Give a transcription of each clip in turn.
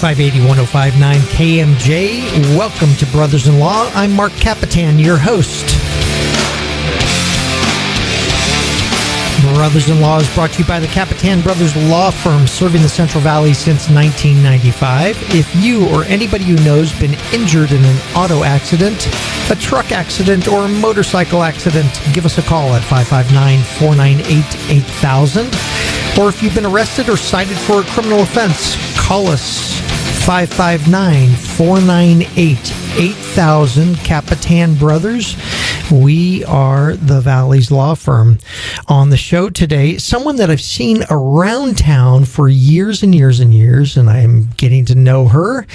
580 1059 KMJ. Welcome to Brothers-in-Law. I'm Marc Kapetan, your host. Brothers-in-Law is brought to you by the Kapetan Brothers Law Firm, serving the Central Valley since 1995. If you or anybody you know has been injured in an auto accident, a truck accident, or a motorcycle accident, give us a call at 559-498-8000. Or if you've been arrested or cited for a criminal offense, call us 559-498-8000. Kapetan Brothers. We are the Valley's law firm. On the show today, someone that I've seen around town for years and years and years, and I'm getting to know her.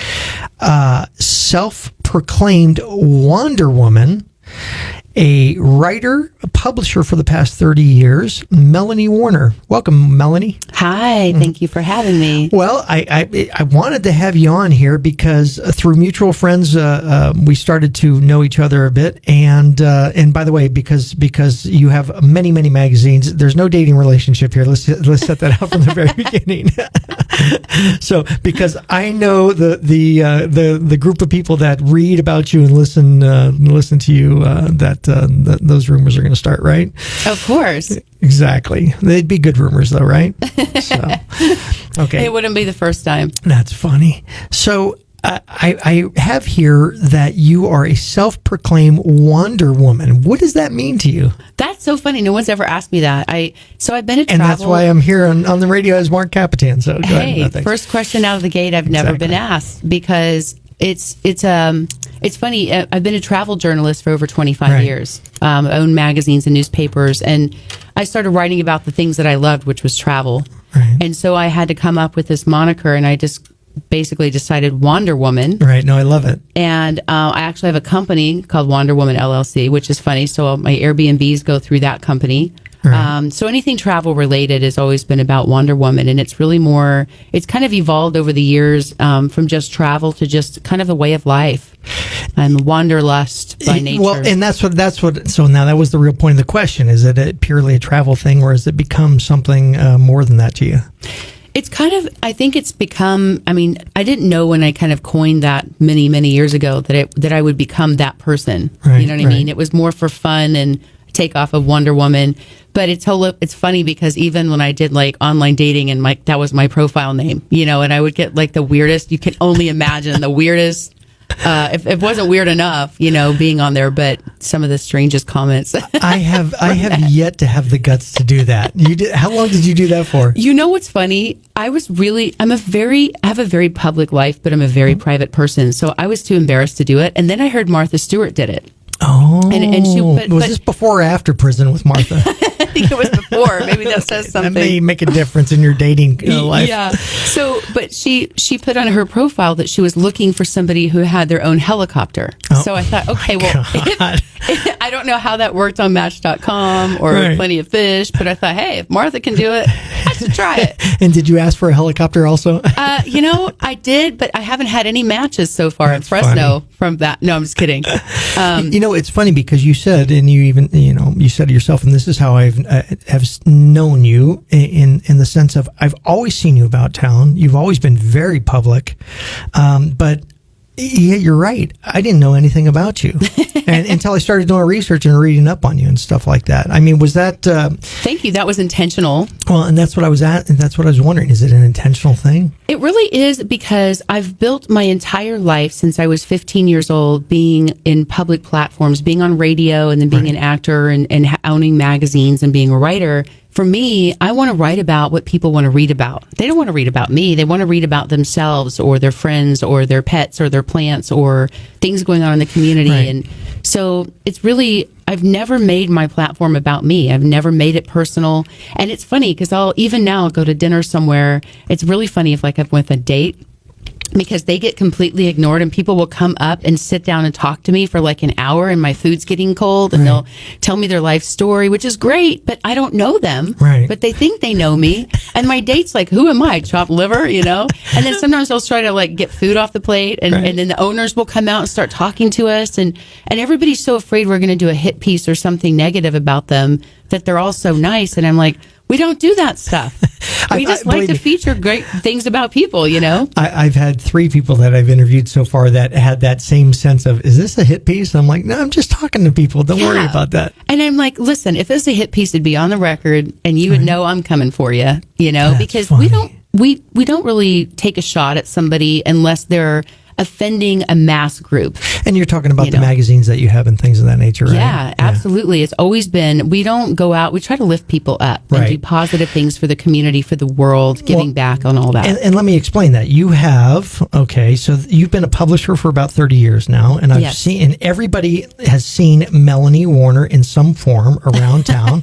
Self-proclaimed Wonder Woman, a writer, a publisher for the past 30 years, Melanie Warner. Welcome, Melanie. Hi, thank you for having me. Well, I wanted to have you on here because through mutual friends, we started to know each other a bit. And by the way, because you have many magazines, there's no dating relationship here. Let's set that out from the very beginning. So, because I know the group of people that read about you and listen to you, those rumors are going to start, right? Of course. Exactly. They'd be good rumors, though, right? So, okay. It wouldn't be the first time. That's funny. So I have here that you are a self-proclaimed Wonder Woman. What does that mean to you? That's so funny. No one's ever asked me that. I've been a travel. And that's why I'm here on the radio as Marc Kapetan. So go ahead. No, first question out of the gate. I've never been asked because it's funny. I've been a travel journalist for over 25 years. I own magazines and newspapers, and I started writing about the things that I loved, which was travel. Right. And so I had to come up with this moniker, and I just basically decided Wonder Woman. Right. No, I love it. And I actually have a company called Wonder Woman LLC, which is funny. So my Airbnbs go through that company. Right. So anything travel related has always been about Wonder Woman, and it's really more, it's kind of evolved over the years from just travel to just kind of a way of life and wanderlust by nature. Well, and that's what, so now that was the real point of the question. Is it purely a travel thing, or has it become something more than that to you? It's kind of, I think it's become, I mean, I didn't know when I kind of coined that many years ago that I would become that person. Right, you know what I mean? It was more for fun and takeoff of Wonder Woman. But it's funny because even when I did like online dating and that was my profile name, and I would get like the weirdest, you can only imagine the weirdest, if it wasn't weird enough, being on there, but some of the strangest comments. I have yet to have the guts to do that. How long did you do that for? You know what's funny? I have a very public life, but I'm a very private person. So I was too embarrassed to do it. And then I heard Martha Stewart did it. Oh, was this before or after prison with Martha? I think it was before. Maybe that says something. That may make a difference in your dating life. Yeah. So, but she put on her profile that she was looking for somebody who had their own helicopter. Oh, so I thought, okay, well, I don't know how that worked on Match.com or Plenty of Fish, but I thought, hey, if Martha can do it, I should try it. And did you ask for a helicopter also? I did, but I haven't had any matches so far in Fresno from that. No, I'm just kidding. It's funny because you said, and you even, you said to yourself, and this is how I have known you in the sense of I've always seen you about town. You've always been very public, but yeah, you're right. I didn't know anything about you until I started doing research and reading up on you and stuff like that. I mean, was that? Thank you. That was intentional. Well, and that's what I was at, and that's what I was wondering. Is it an intentional thing? It really is, because I've built my entire life since I was 15 years old, being in public platforms, being on radio, and then being an actor and owning magazines and being a writer. For me, I want to write about what people want to read about. They don't want to read about me. They want to read about themselves or their friends or their pets or their plants or things going on in the community. Right. And so it's really, I've never made my platform about me. I've never made it personal. And it's funny because I'll go to dinner somewhere. It's really funny if I'm with a date, because they get completely ignored, and people will come up and sit down and talk to me for like an hour, and my food's getting cold, and they'll tell me their life story, which is great, but I don't know them. Right. But they think they know me. And my date's like, who am I? Chopped liver, And then sometimes they'll try to get food off the plate, and then the owners will come out and start talking to us, and everybody's so afraid we're going to do a hit piece or something negative about them that they're all so nice. And I'm like, We don't do that stuff. We just like to feature great things about people, I've had 3 people that I've interviewed so far that had that same sense of, is this a hit piece? I'm like, no, I'm just talking to people. Don't worry about that. And I'm like, listen, if it's a hit piece, it'd be on the record and you would know I'm coming for you, because funny. we don't really take a shot at somebody unless they're offending a mass group. And you're talking about the magazines that you have and things of that nature, right? Yeah, absolutely. It's always been, we don't go out, we try to lift people up and do positive things for the community, for the world, giving back on all that. And let me explain that. You have, so you've been a publisher for about 30 years now, and I've seen, and everybody has seen Melanie Warner in some form around town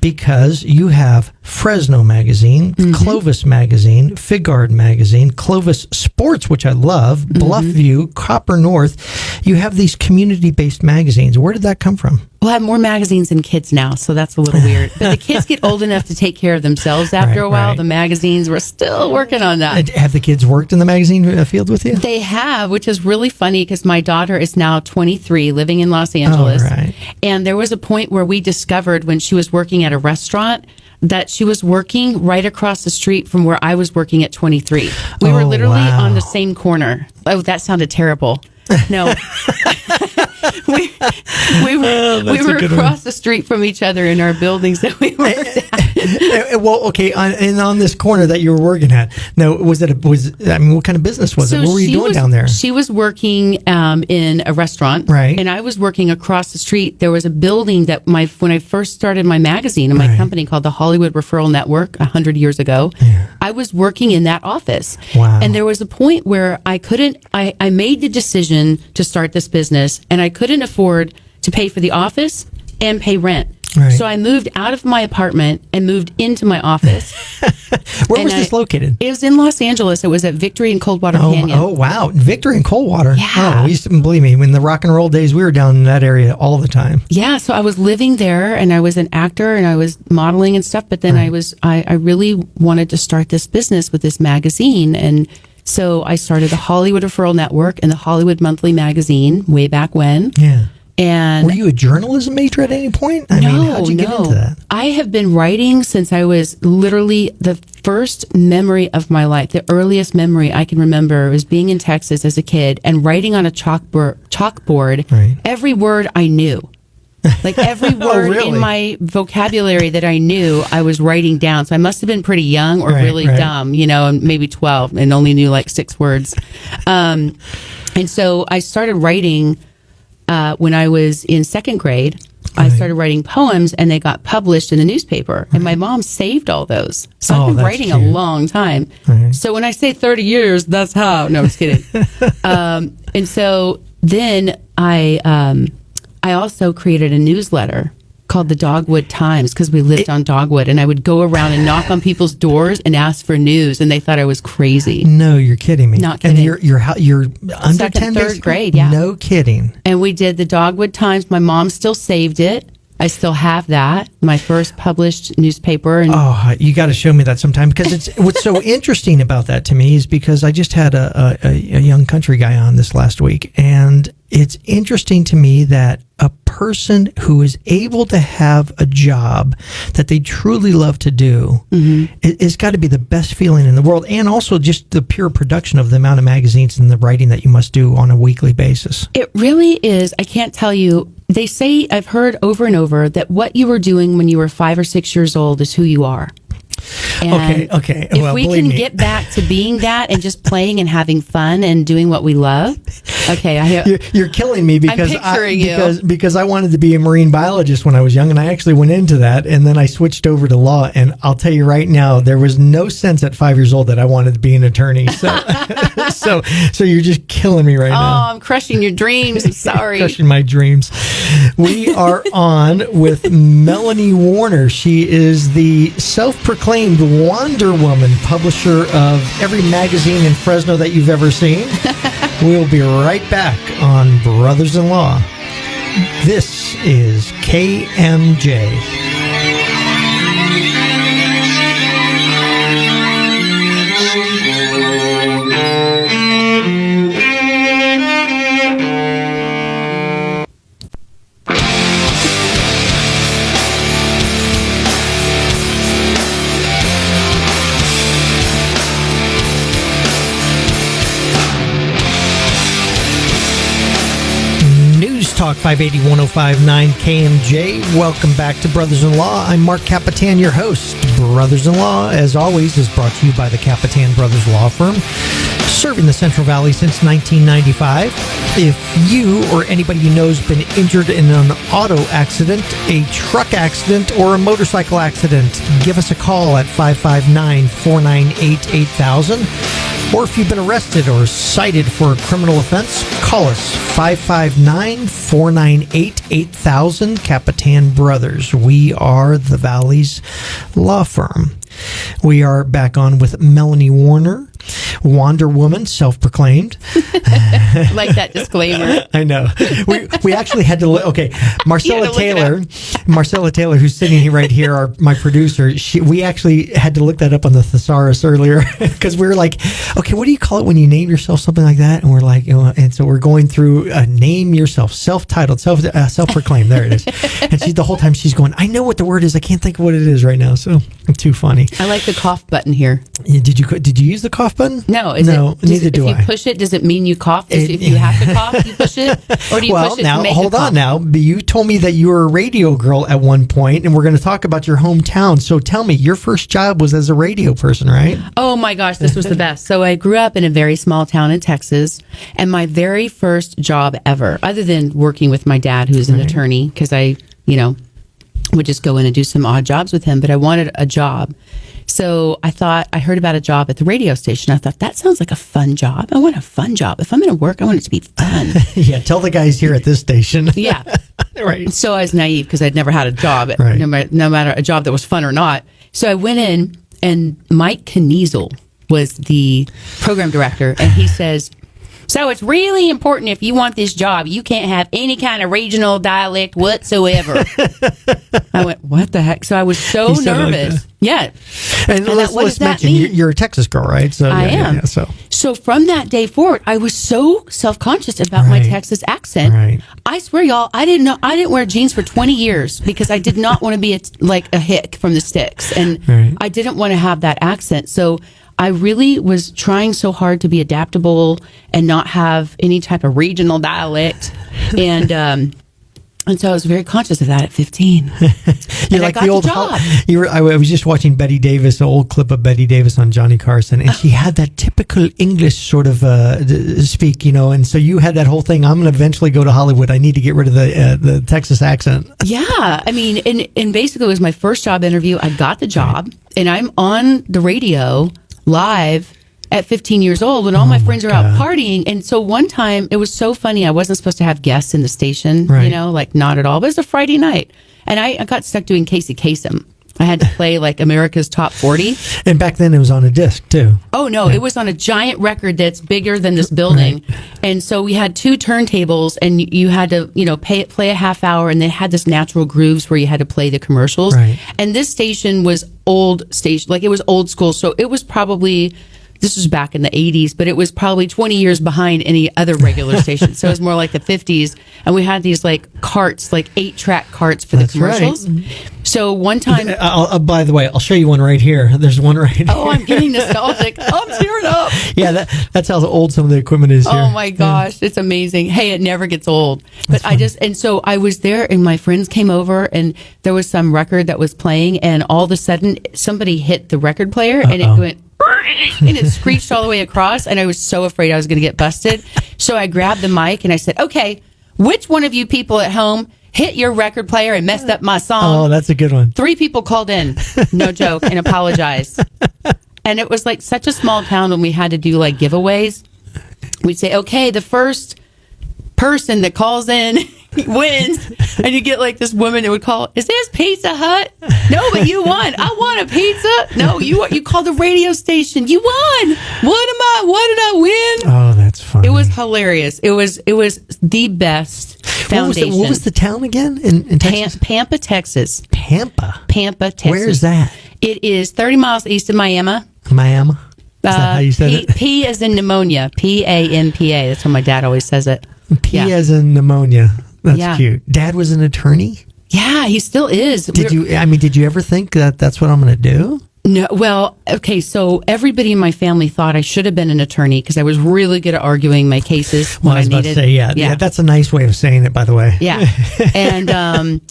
because you have Fresno Magazine, Clovis Magazine, Figard Magazine, Clovis Sports, which I love, Bluffview, Copper North. You have these community-based magazines. Where did that come from? Well, I have more magazines than kids now, so that's a little weird. But the kids get old enough to take care of themselves after a while. Right. The magazines, we're still working on that. Have the kids worked in the magazine field with you? They have, which is really funny because my daughter is now 23, living in Los Angeles. And there was a point where we discovered when she was working at a restaurant that she was working right across the street from where I was working at 23. We were literally on the same corner. Oh, that sounded terrible. No. we were across the street from each other in our buildings that we worked at. Well, okay, and on this corner that you were working at. Now, what kind of business was it? What were you doing down there? She was working in a restaurant, right? And I was working across the street. There was a building that when I first started my magazine and my company called the Hollywood Referral Network 100 years ago, I was working in that office. Wow. And there was a point where I made the decision to start this business, and I couldn't afford to pay for the office and pay rent. Right. So I moved out of my apartment and moved into my office. Where was this located? It was in Los Angeles. It was at Victory and Coldwater Canyon. Oh, wow. Victory and Coldwater. Yeah. Oh, we used to, believe me, in the rock and roll days, we were down in that area all the time. Yeah. So I was living there and I was an actor and I was modeling and stuff. But then I really wanted to start this business with this magazine. And so I started the Hollywood Referral Network and the Hollywood Monthly Magazine way back when. Yeah. And were you a journalism major at any point? I mean, how'd you get into that? I have been writing since I was literally the first memory of my life. The earliest memory I can remember was being in Texas as a kid and writing on a chalkboard every word I knew. Like every word in my vocabulary that I knew, I was writing down. So I must have been pretty young or really dumb, and maybe 12 and only knew like 6 words. And so I started writing when I was in 2nd grade. I started writing poems and they got published in the newspaper. And my mom saved all those. So I've been writing a long time. So when I say 30 years, that's how. No, I'm just kidding. And so then I also created a newsletter called the Dogwood Times because we lived on Dogwood, and I would go around and knock on people's doors and ask for news, and they thought I was crazy. No, you're kidding me. Not kidding. And you're under 2nd, 10 3rd grade, yeah. No kidding. And we did the Dogwood Times. My mom still saved it. I still have that, my first published newspaper. And you got to show me that sometime, because what's so interesting about that to me is because I just had a young country guy on this last week, and it's interesting to me that a person who is able to have a job that they truly love to do, it's got to be the best feeling in the world, and also just the pure production of the amount of magazines and the writing that you must do on a weekly basis. It really is. I can't tell you. They say, I've heard over and over, that what you were doing when you were 5 or 6 years old is who you are. And okay. If we can get back to being that and just playing and having fun and doing what we love. Okay, you're killing me because because I wanted to be a marine biologist when I was young, and I actually went into that, and then I switched over to law. And I'll tell you right now, there was no sense at 5 years old that I wanted to be an attorney. So, so you're just killing me right now. Oh, I'm crushing your dreams. I'm sorry. Crushing my dreams. We are on with Melanie Warner. She is the self-proclaimed Wonder Woman, publisher of every magazine in Fresno that you've ever seen. We'll be right back on Brothers-in-Law. This is KMJ. Talk 580-1059 KMJ. Welcome back to Brothers-in-Law. I'm Marc Kapetan, your host. Brothers-in-Law, as always, is brought to you by the Kapetan Brothers Law Firm, serving the Central Valley since 1995. If you or anybody you know has been injured in an auto accident, a truck accident, or a motorcycle accident, give us a call at 559-498-8000. Or if you've been arrested or cited for a criminal offense, call us 559-498-8000. Kapetan Brothers. We are the Valley's law firm. We are back on with Melanie Warner, Wonder Woman, self-proclaimed. Like that disclaimer. I know. We actually had to okay, Marcella Taylor, who's sitting here right here, my producer, we actually had to look that up on the thesaurus earlier because we were like, okay, what do you call it when you name yourself something like that? And we're like, and so we're going through name yourself, self-titled, self-proclaimed. There it is. And the whole time she's going, I know what the word is. I can't think of what it is right now. So too funny. I like the cough button here. Yeah, did you use the cough button? No, neither do I. If you push it, does it mean you cough? If you have to cough, you push it, or do you push it to make hold a cough? on now. You told me that you were a radio girl at one point, and we're going to talk about your hometown. So tell me, your first job was as a radio person, right? Oh my gosh, this was the best. So I grew up in a very small town in Texas, and my very first job ever, other than working with my dad, who's an attorney, because I, would just go in and do some odd jobs with him, but I wanted a job. So I heard about a job at the radio station. I thought, that sounds like a fun job. I want a fun job. If I'm going to work, I want it to be fun. Yeah, tell the guys here at this station. Yeah. Right. So I was naive because I'd never had a job, no matter a job that was fun or not. So I went in, and Mike Kniesel was the program director, and he says, so it's really important if you want this job, you can't have any kind of regional dialect whatsoever. I went, what the heck? So I was so nervous. Yeah. And let's mention, you're a Texas girl, right? So I am. Yeah, so from that day forward, I was so self-conscious about my Texas accent. Right. I swear, y'all, I didn't wear jeans for 20 years because I did not want to be a hick from the sticks. And I didn't want to have that accent. So I really was trying so hard to be adaptable and not have any type of regional dialect. And so I was very conscious of that at 15. You're like the old job. I was just watching Betty Davis, an old clip of Betty Davis on Johnny Carson, and she had that typical English sort of speak, and so you had that whole thing. I'm going to eventually go to Hollywood. I need to get rid of the Texas accent. Yeah, I mean, and basically it was my first job interview. I got the job, and I'm on the radio live at 15 years old when all my friends are out partying. And so one time, it was so funny. I wasn't supposed to have guests in the station, like not at all. But it was a Friday night. And I got stuck doing Casey Kasem. I had to play like America's Top 40. And back then it was on a disc too. Oh, no. It was on a giant record that's bigger than this building. Right. And so we had two turntables, and you had to, play a half hour, and they had this natural grooves where you had to play the commercials. Right. And this station was old station, like it was old school. So it was probably, this was back in the 80s, but it was probably 20 years behind any other regular station. So it was more like the 50s. And we had these like carts, like 8-track carts for the commercials. Right. So one time... by the way, I'll show you one right here. There's one right here. Oh, I'm getting nostalgic. I'm tearing up. Yeah, that's how old some of the equipment is here. Oh my gosh, it's amazing. Hey, it never gets old. But and so I was there, and my friends came over, and there was some record that was playing, and all of a sudden somebody hit the record player, and it went... and it screeched all the way across, and I was so afraid I was going to get busted. So I grabbed the mic and I said, okay, which one of you people at home hit your record player and messed up my song? Oh, that's a good one. 3 people called in, no joke, and apologized. And it was like such a small town when we had to do like giveaways. We'd say, okay, the first person that calls in wins. And you get like this woman that would call, is this Pizza Hut? No, but you won. I want a pizza. No, you called the radio station. You won. What did I win? Oh, that's funny. It was hilarious. It was the best foundation. What was the town again in Texas? Pampa, Texas. Pampa, Texas. Where is that? It is 30 miles east of Miami. Miami? Is that how you said it? P as in pneumonia. P-A-M-P-A. That's how my dad always says it. As in pneumonia. That's cute. Dad was an attorney? Yeah, he still is. Did you ever think that that's what I'm going to do? No, well, okay, so everybody in my family thought I should have been an attorney because I was really good at arguing my cases when Well, I was I about needed. to say, yeah, that's a nice way of saying it, by the way. Yeah. And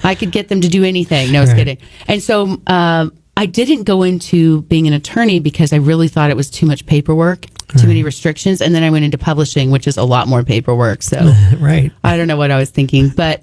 I could get them to do anything. No, I was kidding. And so I didn't go into being an attorney because I really thought it was too much paperwork, too many restrictions. And then I went into publishing, which is a lot more paperwork. So Right. I don't know what I was thinking. But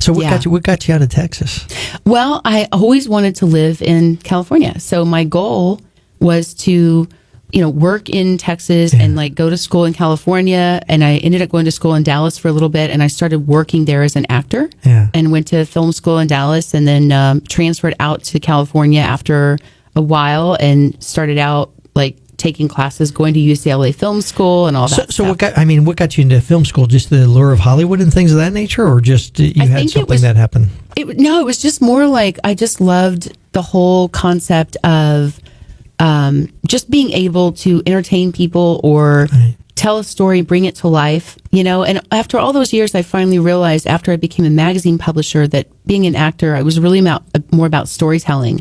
so what got you out of Texas? well, I always wanted to live in California. So my goal was to, work in Texas and like go to school in California. And I ended up going to school in Dallas for a little bit. And I started working there as an actor and went to film school in Dallas and then transferred out to California after a while and started out like taking classes, going to UCLA film school and all that. So what got you into film school? Just the allure of Hollywood and things of that nature, or just you had something that happened? It was just more like I just loved the whole concept of just being able to entertain people or tell a story, bring it to life, and after all those years, I finally realized after I became a magazine publisher that being an actor, I was really more about storytelling.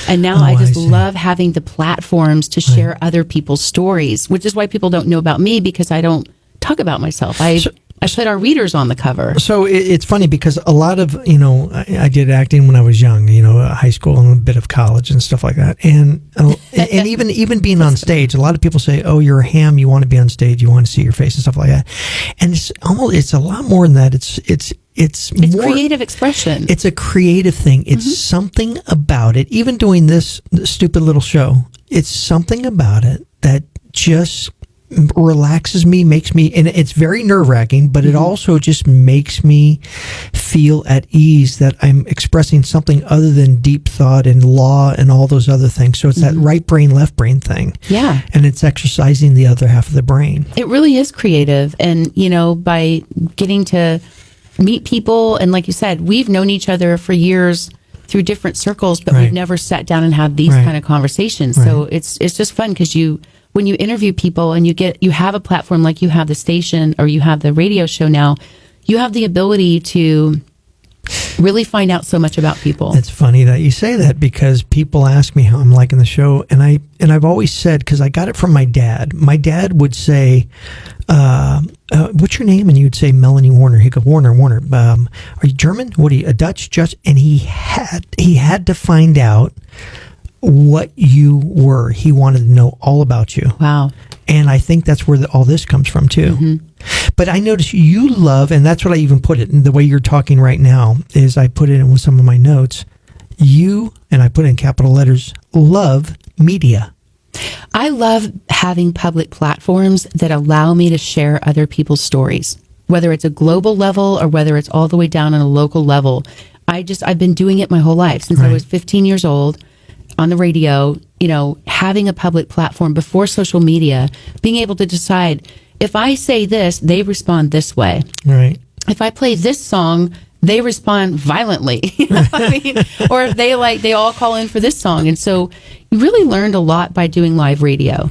And now I just love having the platforms to share other people's stories, which is why people don't know about me because I don't talk about myself. I put our readers on the cover. So it's funny because a lot of, I did acting when I was young, high school and a bit of college and stuff like that. And even being on stage, a lot of people say, oh, you're a ham. You want to be on stage. You want to see your face and stuff like that. And it's a lot more than that. It's more creative expression. It's a creative thing. It's something about it. Even doing this stupid little show, it's something about it that just relaxes me, makes me, and it's very nerve-wracking, but it also just makes me feel at ease that I'm expressing something other than deep thought and law and all those other things. So it's that right brain, left brain thing. Yeah. And it's exercising the other half of the brain. It really is creative. And, by getting to meet people, and like you said, we've known each other for years through different circles, but we've never sat down and had these kind of conversations. So it's just fun because when you interview people and you have a platform like you have the station or you have the radio show now, you have the ability to really find out so much about people. It's funny that you say that because people ask me how I'm liking the show, and I've always said, because I got it from my dad. My dad would say, "What's your name?" And you'd say Melanie Warner. He'd go, Warner. Are you German? What are you, a Dutch? And he had to find out what you were. He wanted to know all about you. Wow. And I think that's where all this comes from too. But I notice you love, and that's what I even put it in the way you're talking right now, is I put it in with some of my notes. You, and I put it in capital letters, love media. I love having public platforms that allow me to share other people's stories, whether it's a global level or whether it's all the way down on a local level. I've been doing it my whole life since I was 15 years old. On the radio, having a public platform before social media, being able to decide if I say this, they respond this way. Right. If I play this song, they respond violently. Or if they all call in for this song. And so you really learned a lot by doing live radio.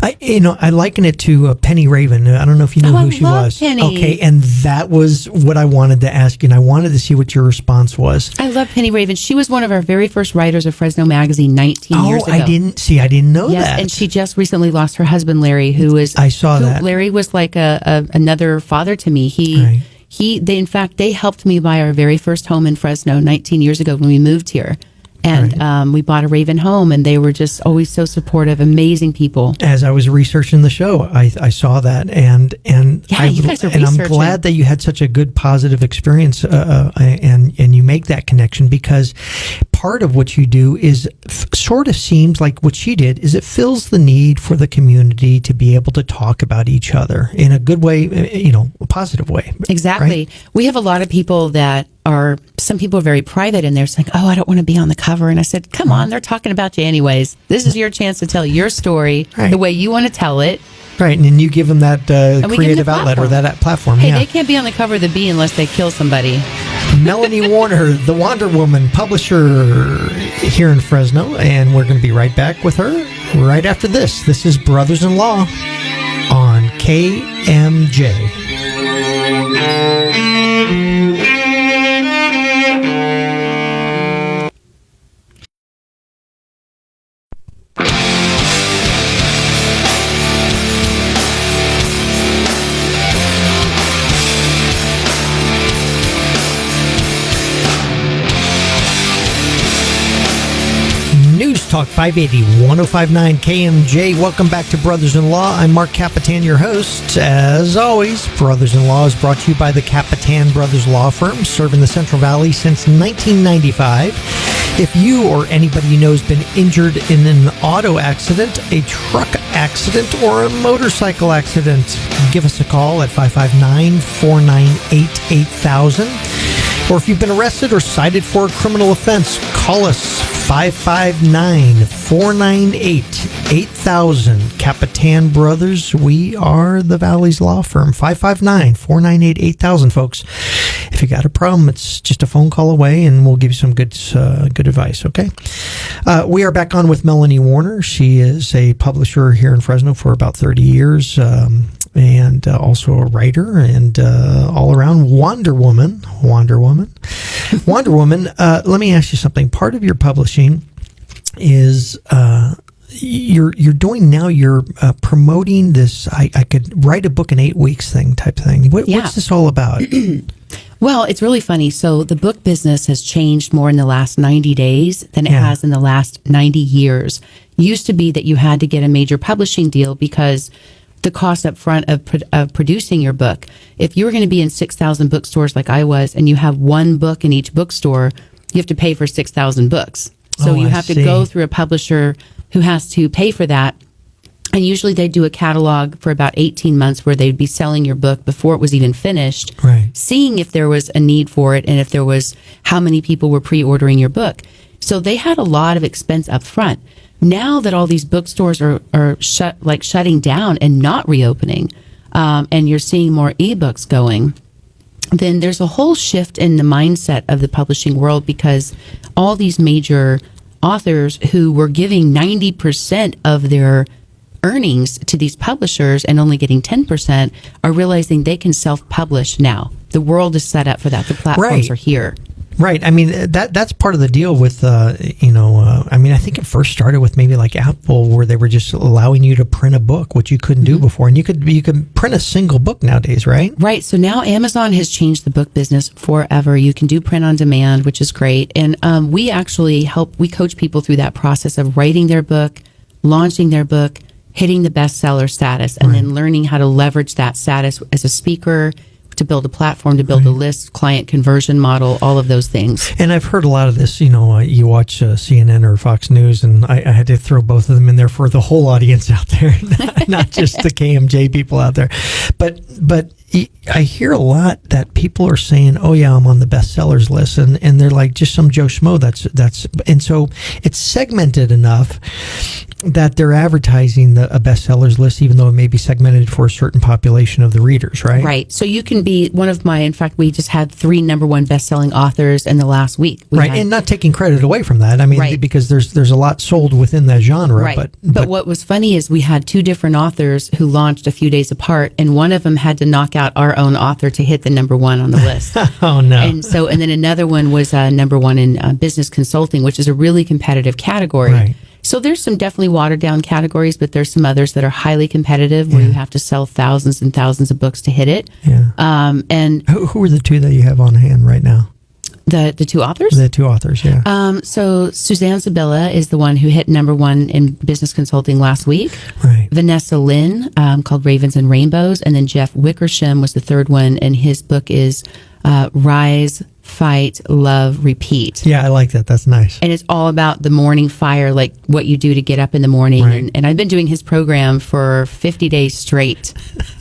I liken it to Penny Raven. I don't know if you know who she was. Penny. Okay, and that was what I wanted to ask you, and I wanted to see what your response was. I love Penny Raven. She was one of our very first writers of Fresno Magazine 19 years ago. I didn't know that. And she just recently lost her husband, Larry, I saw that. Larry was like another father to me. They helped me buy our very first home in Fresno 19 years ago when we moved here. And we bought a Raven home, and they were just always so supportive, amazing people. As I was researching the show, I saw that, and you guys are researching. I'm glad that you had such a good, positive experience, and you make that connection, because part of what you do is sort of seems like what she did is it fills the need for the community to be able to talk about each other in a good way, a positive way. Exactly. Right? We have a lot of people that some people are very private, and they're saying, oh, I don't want to be on the cover. And I said, come on, they're talking about you anyways. This is your chance to tell your story the way you want to tell it. Right, and then you give them that creative outlet or that platform. Hey, they can't be on the cover of the Bee unless they kill somebody. Melanie Warner, the Wonder Woman publisher here in Fresno, and we're going to be right back with her right after this. This is Brothers-in-Law on KMJ. Talk 580, 1059 KMJ. Welcome back to Brothers-in-Law. I'm Marc Kapetan, your host. As always, Brothers-in-Law is brought to you by the Kapetan Brothers Law Firm, serving the Central Valley since 1995. If you or anybody you know has been injured in an auto accident, a truck accident, or a motorcycle accident, give us a call at 559-498-8000. Or if you've been arrested or cited for a criminal offense, call us 559-498-8000. Kapetan Brothers, we are the Valley's law firm. 559-498-8000, folks. If you got a problem, it's just a phone call away, and we'll give you some good advice, okay? We are back on with Melanie Warner. She is a publisher here in Fresno for about 30 years, and also a writer, and all-around Wonder Woman. Wonder Woman, let me ask you something. Part of your publishing is you're doing now, you're promoting this I could write a book in 8 weeks type thing. What's this all about? Well, it's really funny. So the book business has changed more in the last 90 days than it has in the last 90 years. It used to be that you had to get a major publishing deal because the cost up front of producing your book. If you were going to be in 6,000 bookstores like I was, and you have one book in each bookstore, you have to pay for 6,000 books. So you have to go through a publisher who has to pay for that. And usually they do a catalog for about 18 months where they'd be selling your book before it was even finished, seeing if there was a need for it and if there was how many people were pre-ordering your book. So they had a lot of expense up front. Now that all these bookstores are shutting down and not reopening, and you're seeing more ebooks going, then there's a whole shift in the mindset of the publishing world, because all these major authors who were giving 90% of their earnings to these publishers and only getting 10% are realizing they can self-publish now. The world is set up for that. The platforms are here. Right. I mean, that's part of the deal with, I mean, I think it first started with maybe like Apple, where they were just allowing you to print a book, which you couldn't do before. And you could print a single book nowadays, right? Right. So now Amazon has changed the book business forever. You can do print on demand, which is great. And we actually we coach people through that process of writing their book, launching their book, hitting the bestseller status, and then learning how to leverage that status as a speaker, to build a platform, to build a list, client conversion model, all of those things. And I've heard a lot of this, you watch CNN or Fox News, and I had to throw both of them in there for the whole audience out there, not just the KMJ people out there. But I hear a lot that people are saying, oh yeah, I'm on the bestsellers list, and they're like just some Joe Schmo and so it's segmented enough that they're advertising a bestsellers list, even though it may be segmented for a certain population of the readers, right? Right. So you can be in fact, we just had 3 number 1 best-selling authors in the last week. And not taking credit away from that. I mean, because there's a lot sold within that genre. Right. But what was funny is we had 2 different authors who launched a few days apart, and one of them had to knock out our own author to hit the number 1 on the list. Oh, no. And then another one was number 1 in business consulting, which is a really competitive category. Right. So there's some definitely watered down categories, but there's some others that are highly competitive where you have to sell thousands and thousands of books to hit it. Yeah. And who are the 2 that you have on hand right now? The 2 authors? The 2 authors, yeah. So Suzanne Zabilla is the one who hit number 1 in business consulting last week. Right. Vanessa Lynn, called Ravens and Rainbows. And then Jeff Wickersham was the 3rd one, and his book is Rise, Fight, Love, Repeat. Yeah, I like that. That's nice. And it's all about the morning fire, like what you do to get up in the morning. Right. And I've been doing his program for 50 days straight.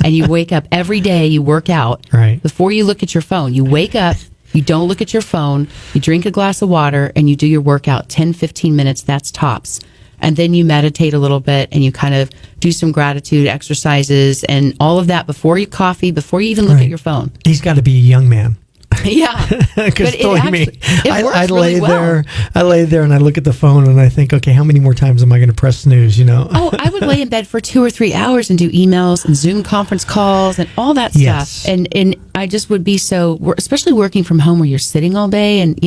And you wake up every day, you work out. Right. Before you look at your phone, you wake up, you don't look at your phone, you drink a glass of water, and you do your workout 10, 15 minutes. That's tops. And then you meditate a little bit, and you kind of do some gratitude exercises and all of that before you coffee, before you even look at your phone. He's got to be a young man. Yeah, because I lay well. I lay there and I look at the phone and I think, okay, how many more times am I going to press snooze? Oh, I would lay in bed for 2 or 3 hours and do emails and Zoom conference calls and all that stuff. And I just would be especially working from home where you're sitting all day, and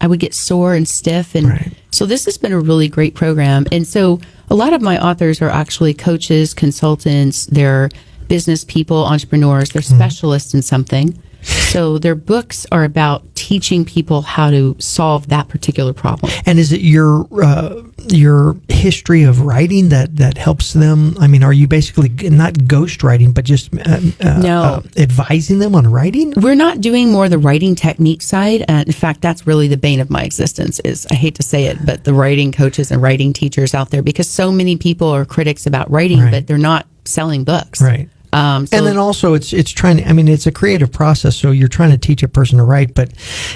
I would get sore and stiff, and so this has been a really great program. And so a lot of my authors are actually coaches, consultants, they're business people, entrepreneurs, they're specialists in something. So their books are about teaching people how to solve that particular problem. And is it your history of writing that helps them? I mean, are you basically not ghostwriting, but just No. Advising them on writing? We're not doing more the writing technique side. In fact, that's really the bane of my existence is, I hate to say it, but the writing coaches and writing teachers out there, because so many people are critics about writing, Right. but they're not selling books. Right. And then also it's trying to, I mean, it's a creative process. So you're trying to teach a person to write, but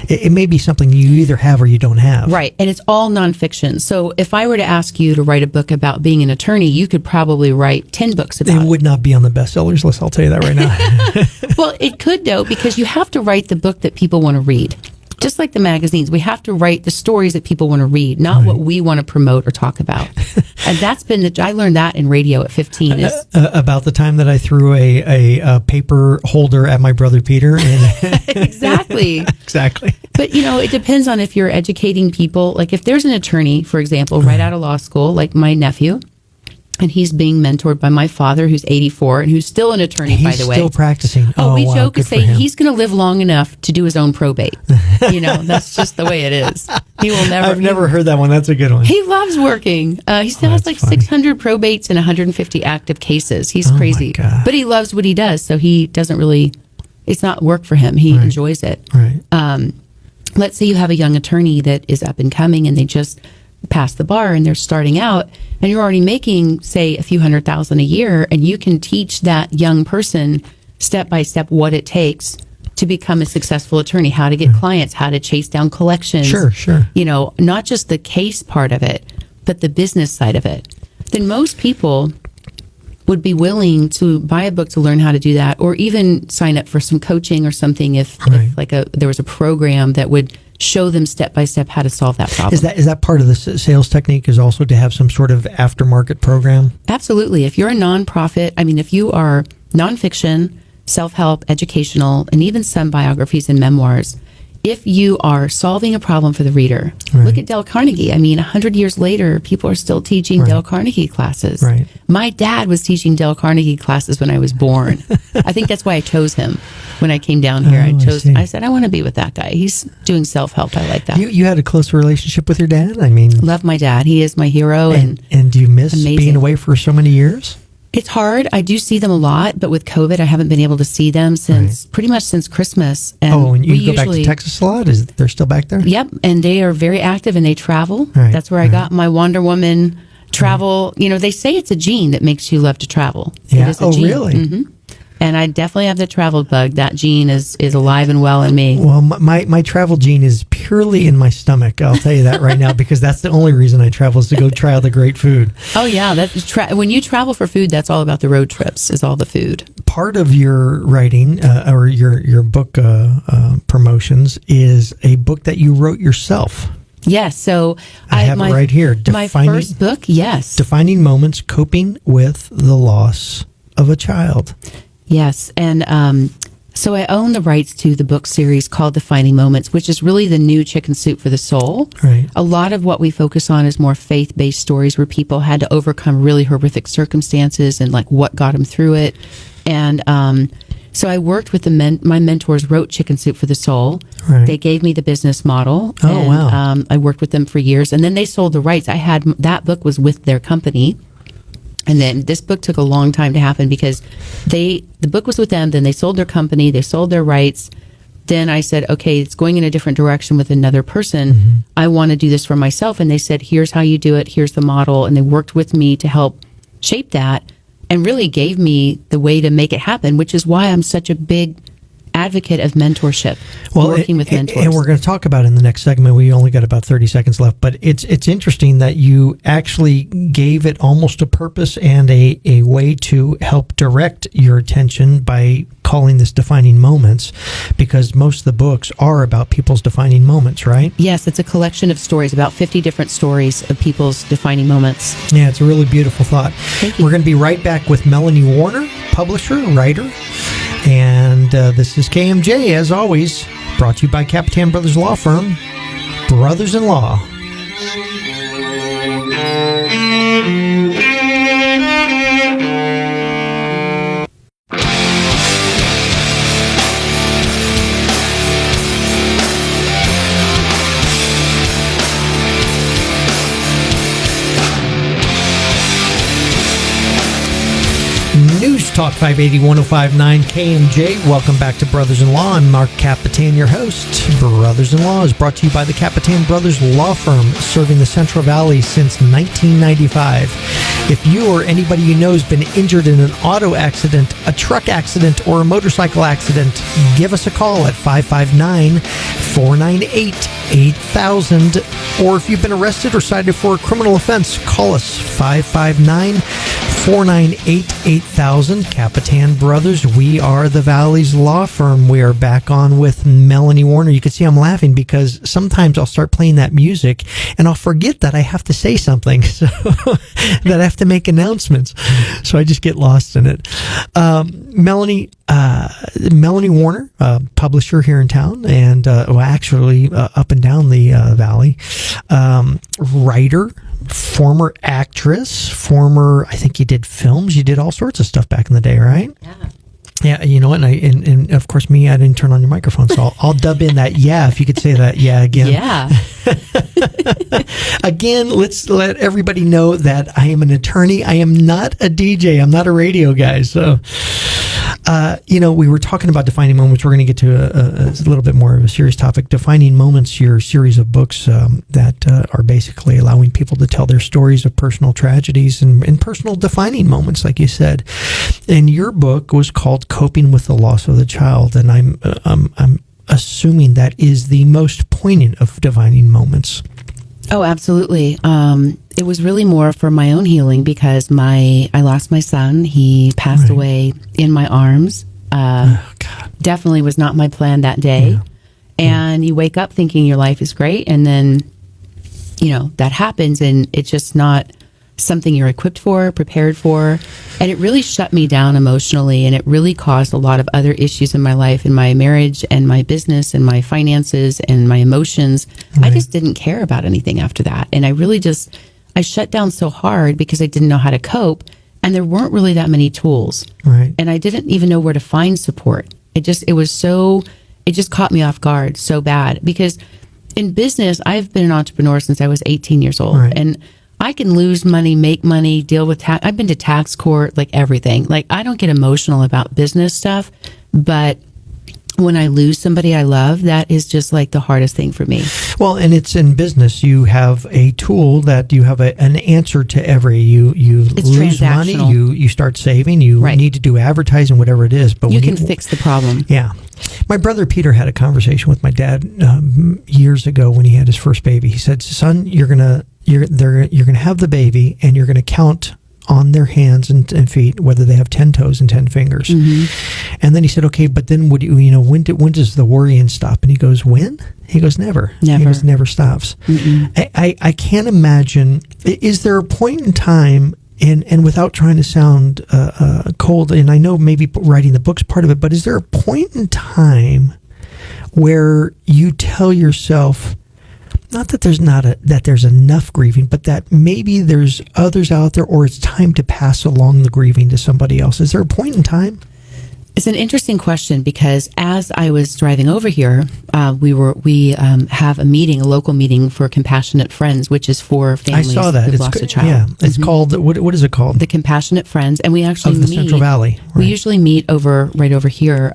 it may be something you either have or you don't have. Right. And it's all nonfiction. So if I were to ask you to write a book about being an attorney, you could probably write 10 books about It it. would not be on the bestsellers list. I'll tell you that right now. Well, it could, though, because you have to write the book that people want to read. Just like the magazines, we have to write the stories that people want to read, not what we want to promote or talk about. And that's been I learned that in radio at 15. About the time that I threw a paper holder at my brother Peter. And Exactly. Exactly. But, it depends on if you're educating people. Like if there's an attorney, for example, right out of law school, like my nephew, and he's being mentored by my father, who's 84 and who's still an attorney, by the way. He's still practicing. We wow, joke and good for say him. he's going to live long enough to do his own probate. That's just the way it is. He will never. I've never heard that one. That's a good one. He loves working. He still has like funny. 600 probates and 150 active cases. He's my crazy. God. But he loves what he does. So he doesn't really, it's not work for him. He enjoys it. Right. Let's say you have a young attorney that is up and coming and they just passed the bar and they're starting out and you're already making, say, a few $100,000 a year, and you can teach that young person step by step what it takes to become a successful attorney, how to get clients, how to chase down collections. Sure. Not just the case part of it, but the business side of it. Then most people would be willing to buy a book to learn how to do that, or even sign up for some coaching or something if there was a program that would show them step by step how to solve that problem. Is that part of the sales technique, is also to have some sort of aftermarket program? Absolutely. If you're a nonprofit, if you are nonfiction, self-help, educational, and even some biographies and memoirs, if you are solving a problem for the reader, look at Dale Carnegie. 100 years later, people are still teaching Dale Carnegie classes. Right. My dad was teaching Dale Carnegie classes when I was born. I think that's why I chose him when I came down here. I said, I want to be with that guy. He's doing self-help. I like that. You had a close relationship with your dad? Love my dad. He is my hero. And do you miss amazing. being away for so many years? It's hard. I do see them a lot, but with COVID, I haven't been able to see them pretty much since Christmas. And you go back to Texas a lot? They're still back there? Yep, and they are very active and they travel. Right, That's where I got my Wonder Woman travel. They say it's a gene that makes you love to travel. Yeah. It is a gene. Really? Mm-hmm. And I definitely have the travel bug. That gene is alive and well in me. Well, my travel gene is purely in my stomach. I'll tell you that right now, because that's the only reason I travel, is to go try all the great food. Oh yeah, when you travel for food, that's all about the road trips. Is all the food. Part of your writing or your book promotions is a book that you wrote yourself. Yes, so I have it right here. My first book, yes. Defining Moments, Coping with the Loss of a Child. Yes, and so I own the rights to the book series called Defining Moments, which is really the new chicken soup for the soul. Right. A lot of what we focus on is more faith-based stories where people had to overcome really horrific circumstances and like what got them through it. And so I worked with my mentors wrote Chicken Soup for the Soul. Right. They gave me the business model. Oh, and, wow. I worked with them for years, and then they sold the rights. That book was with their company. And then this book took a long time to happen because the book was with them, then they sold their company, they sold their rights. Then I said, okay, it's going in a different direction with another person. Mm-hmm. I want to do this for myself. And they said, here's how you do it. Here's the model. And they worked with me to help shape that and really gave me the way to make it happen, which is why I'm such a big advocate of mentorship, working with mentors. And we're going to talk about it in the next segment. We only got about 30 seconds left, but it's interesting that you actually gave it almost a purpose and a way to help direct your attention by calling this Defining Moments, because most of the books are about people's defining moments, right? Yes, it's a collection of stories, about 50 different stories of people's defining moments. Yeah, it's a really beautiful thought. Thank you. We're going to be right back with Melanie Warner, publisher, writer. And this is KMJ, as always, brought to you by Kapetan Brothers Law Firm, Brothers-in-Law. Talk 580 1059 KMJ. Welcome back to Brothers-in-Law. I'm Marc Kapetan, your host. Brothers-in-Law is brought to you by the Kapetan Brothers Law Firm, serving the Central Valley since 1995. If you or anybody you know has been injured in an auto accident, a truck accident, or a motorcycle accident, give us a call at 559-498-8000. Or if you've been arrested or cited for a criminal offense, call us 559-498-8000. Kapetan Brothers, we are the Valley's law firm. We are back on with Melanie Warner. You can see I'm laughing because sometimes I'll start playing that music and I'll forget that I have to say something, so that I have to make announcements. So I just get lost in it. Melanie Warner, publisher here in town, and actually up and down the valley, writer, former actress, I think you did films, you did all sorts of stuff back in the day, right? Yeah. Yeah, you know what? And of course, I didn't turn on your microphone, so I'll dub in that. Yeah, if you could say that. Yeah, again. Yeah. Again, let's let everybody know that I am an attorney. I am not a DJ. I'm not a radio guy. So, we were talking about defining moments. We're going to get to a little bit more of a serious topic. Defining moments, your series of books that are basically allowing people to tell their stories of personal tragedies and personal defining moments, like you said. And your book was called "Coping with the Loss of the Child," and I'm assuming that is the most poignant of defining moments. Oh, absolutely. It was really more for my own healing because I lost my son. He passed away in my arms. Definitely was not my plan that day. Yeah. And you wake up thinking your life is great, and then, that happens, and it's just not something you're equipped for, prepared for. And it really shut me down emotionally, and it really caused a lot of other issues in my life, in my marriage and my business and my finances and my emotions. Right. I just didn't care about anything after that. And I shut down so hard because I didn't know how to cope, and there weren't really that many tools. Right. And I didn't even know where to find support. It just caught me off guard so bad because in business, I've been an entrepreneur since I was 18 years old. Right. And I can lose money, make money, deal with tax. I've been to tax court, like everything. Like, I don't get emotional about business stuff, but when I lose somebody I love, that is just like the hardest thing for me. Well, and it's in business. You have a tool that you have an answer to every. You lose money, you start saving. You need to do advertising, whatever it is. But you can fix the problem. Yeah. My brother Peter had a conversation with my dad years ago when he had his first baby. He said, "Son, you're gonna have the baby, and you're gonna count on their hands and feet whether they have 10 toes and 10 fingers." Mm-hmm. And then he said, "Okay, but then when does the worrying stop?" And he goes, "When?" He goes, "Never." He goes, "Never stops." I can't imagine. Is there a point in time? And without trying to sound cold, and I know maybe writing the book's part of it, but is there a point in time where you tell yourself, not that there's enough grieving, but that maybe there's others out there, or it's time to pass along the grieving to somebody else? Is there a point in time? It's an interesting question because as I was driving over here, we have a local meeting for Compassionate Friends, which is for families who've lost a child. Yeah, it's called, what is it called? The Compassionate Friends, and we actually meet. Of the Central Valley. Right. We usually meet right over here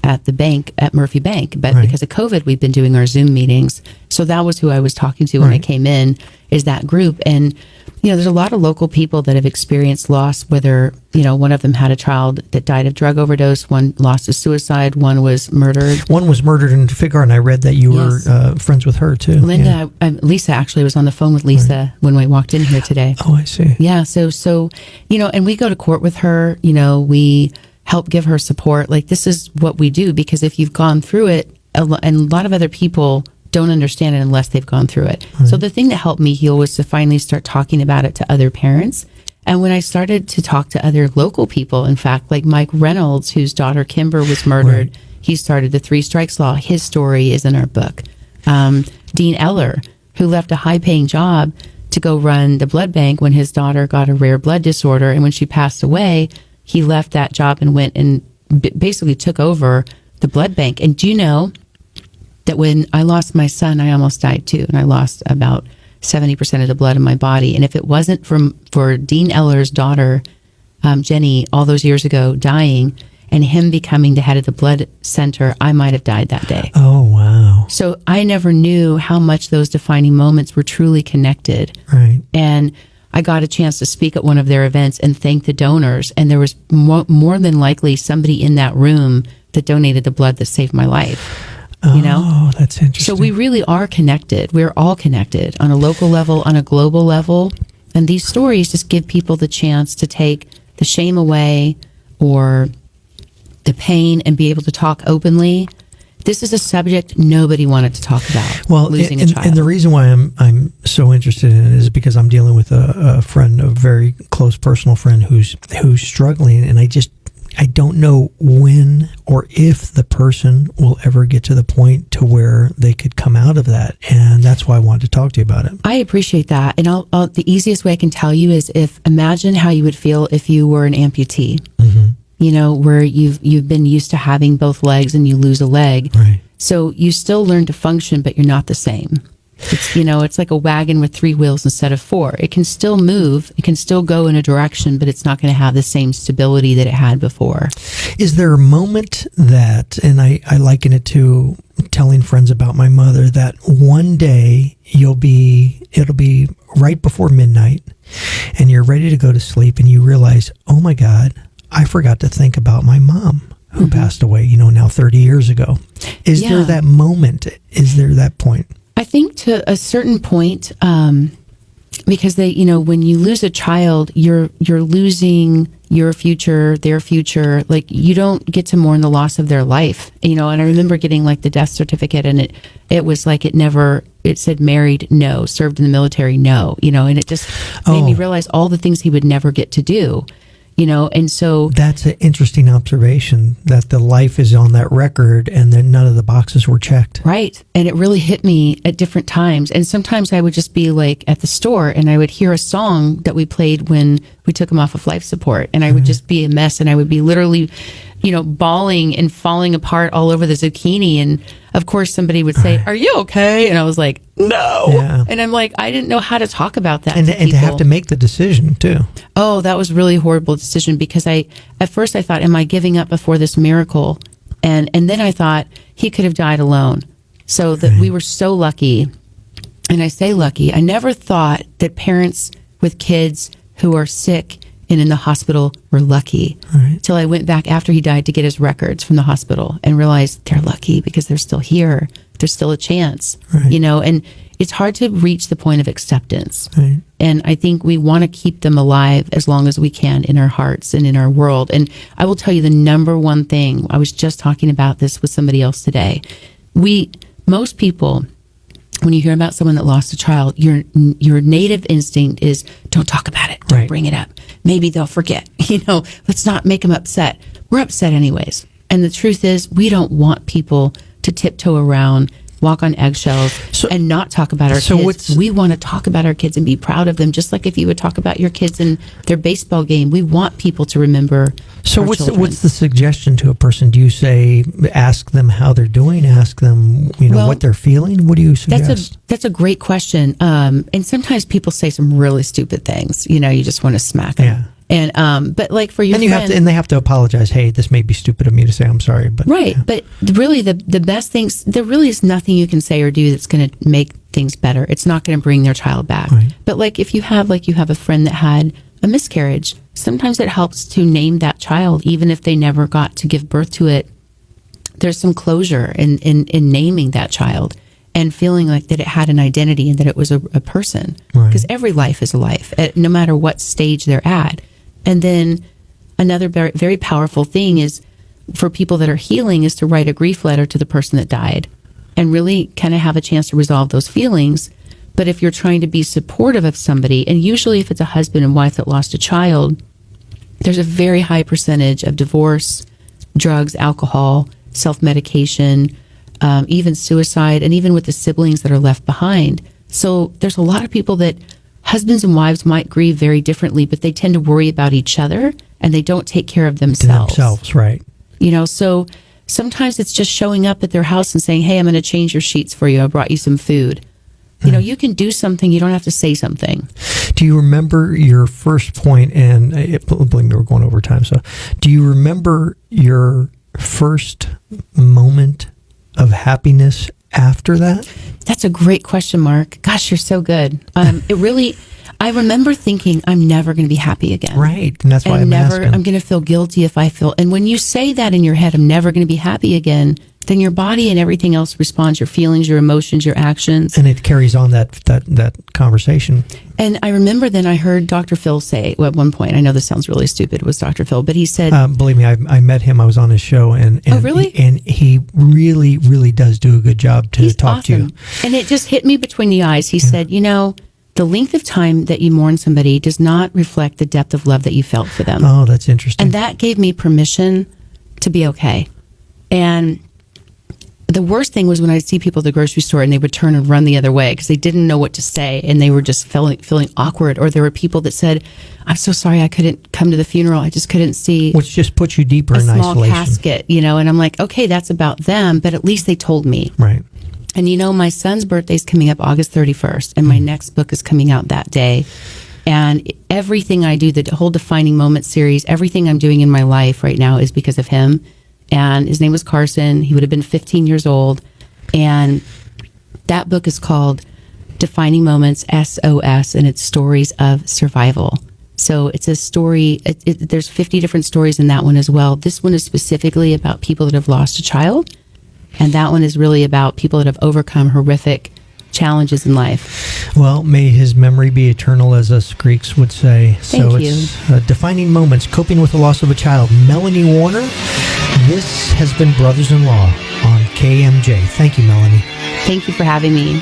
at the bank, at Murphy Bank, but because of COVID, we've been doing our Zoom meetings. So that was who I was talking to when I came in, is that group. And, there's a lot of local people that have experienced loss, whether, one of them had a child that died of drug overdose, one lost to suicide, one was murdered. One was murdered in Figaro, and I read that you were friends with her too. Linda, Lisa actually was on the phone with Lisa when we walked in here today. Oh, I see. Yeah, so and we go to court with her, we help give her support. Like, this is what we do, because if you've gone through it, and a lot of other people don't understand it unless they've gone through it. Right. So the thing that helped me heal was to finally start talking about it to other parents. And when I started to talk to other local people, in fact, like Mike Reynolds, whose daughter Kimber was murdered, he started the 3 Strikes Law. His story is in our book. Dean Eller, who left a high-paying job to go run the blood bank when his daughter got a rare blood disorder. And when she passed away, he left that job and went and basically took over the blood bank. And do you know that when I lost my son, I almost died too, and I lost about 70% of the blood in my body. And if it wasn't for Dean Eller's daughter Jenny all those years ago dying, and him becoming the head of the blood center, I might have died that day. Oh, wow. So I never knew how much those defining moments were truly connected. Right. And I got a chance to speak at one of their events and thank the donors. And there was more than likely somebody in that room that donated the blood that saved my life. You know? Oh, that's interesting. So we really are connected. We're all connected on a local level, on a global level. And these stories just give people the chance to take the shame away or the pain and be able to talk openly. This is a subject nobody wanted to talk about. Well, losing a child. And the reason why I'm so interested in it is because I'm dealing with a friend, a very close personal friend who's struggling, and I don't know when or if the person will ever get to the point to where they could come out of that, and that's why I wanted to talk to you about it. I appreciate that, and the easiest way I can tell you is imagine how you would feel if you were an amputee. Mm-hmm. You know, where you've been used to having both legs and you lose a leg. Right. So you still learn to function, but you're not the same. It's, it's like a wagon with 3 wheels instead of 4. It can still move. It can still go in a direction, but it's not going to have the same stability that it had before. Is there a moment that, and I liken it to telling friends about my mother, that one day it'll be right before midnight and you're ready to go to sleep and you realize, oh my God, I forgot to think about my mom who passed away, now 30 years ago. Is there that moment? Is there that point? I think to a certain point, because when you lose a child, you're losing your future, their future. Like, you don't get to mourn the loss of their life, and I remember getting like the death certificate, and it was like it said married, no, served in the military, no, and it just made me realize all the things he would never get to do. And so that's an interesting observation, that the life is on that record and then none of the boxes were checked. Right. And it really hit me at different times. And sometimes I would just be like at the store and I would hear a song that we played when we took him off of life support. And I would just be a mess, and I would be literally, bawling and falling apart all over the zucchini. And of course somebody would say, "Are you okay?" And I was like, "No." Yeah. And I'm like, I didn't know how to talk about that. And to have to make the decision too. Oh, that was really a horrible decision, because at first I thought, am I giving up before this miracle? And then I thought he could have died alone. So that we were so lucky. And I say lucky. I never thought that parents with kids who are sick and in the hospital were lucky, till I went back after he died to get his records from the hospital and realized they're lucky because they're still here. There's still a chance, and it's hard to reach the point of acceptance. Right. And I think we want to keep them alive as long as we can in our hearts and in our world. And I will tell you the number one thing, I was just talking about this with somebody else today. Most people, when you hear about someone that lost a child, your native instinct is, don't talk about it. Don't bring it up. Maybe they'll forget. Let's not make them upset. We're upset anyways. And the truth is, we don't want people to tiptoe around, walk on eggshells, and not talk about our kids. We want to talk about our kids and be proud of them, just like if you would talk about your kids in their baseball game. We want people to remember. So what's the suggestion to a person? Do you say, ask them how they're doing, ask them what they're feeling? What do you suggest? That's a great question. And sometimes people say some really stupid things. You just want to smack them. Yeah. And but like for your friend, they have to apologize. Hey, this may be stupid of me to say. I'm sorry, but But really, the best things, there really is nothing you can say or do that's going to make things better. It's not going to bring their child back. Right. But like if you have a friend that had a miscarriage, sometimes it helps to name that child, even if they never got to give birth to it. There's some closure in naming that child and feeling like that it had an identity and that it was a person. Because every life is a life, no matter what stage they're at. And then another very, very powerful thing is for people that are healing is to write a grief letter to the person that died and really kind of have a chance to resolve those feelings. But if you're trying to be supportive of somebody, and usually if it's a husband and wife that lost a child, there's a very high percentage of divorce, drugs, alcohol, self-medication, even suicide, and even with the siblings that are left behind. So there's a lot of people that husbands and wives might grieve very differently, but they tend to worry about each other and they don't take care of themselves. Right. So sometimes it's just showing up at their house and saying, "Hey, I'm going to change your sheets for you. I brought you some food." You know, you can do something, you don't have to say something. Do you remember your first point? And believe me, we're going over time. So, do you remember your first moment of happiness after that? That's a great question, Mark. Gosh, you're so good. I remember thinking, I'm never going to be happy again. Right. And that's why I'm asking. I'm going to feel guilty if I feel. And when you say that in your head, I'm never going to be happy again, then your body and everything else responds, your feelings, your emotions, your actions. And it carries on that conversation. And I remember then I heard Dr. Phil say, well, at one point, I know this sounds really stupid, it was Dr. Phil, but he said... believe me, I met him. I was on his show. And oh, really? He really, really does do a good job to talk to you. And it just hit me between the eyes. He said, you know, the length of time that you mourn somebody does not reflect the depth of love that you felt for them. Oh, that's interesting. And that gave me permission to be okay. And the worst thing was when I'd see people at the grocery store and they would turn and run the other way because they didn't know what to say and they were just feeling awkward. Or there were people that said, I'm so sorry I couldn't come to the funeral. I just couldn't see. Which just puts you deeper in small isolation. Casket, you know, and I'm like, okay, that's about them, but at least they told me. Right. And you know, my son's birthday's coming up August 31st, and my next book is coming out that day. And everything I do, the whole Defining Moments series, everything I'm doing in my life right now is because of him. And his name was Carson. He would have been 15 years old. And that book is called Defining Moments, SOS, and it's stories of survival. So it's a story, there's 50 different stories in that one as well. This one is specifically about people that have lost a child. And that one is really about people that have overcome horrific challenges in life. Well, may his memory be eternal, as us Greeks would say. Thank you. It's Defining Moments, Coping with the Loss of a Child. Melanie Warner, this has been Brothers-in-Law on KMJ. Thank you, Melanie. Thank you for having me.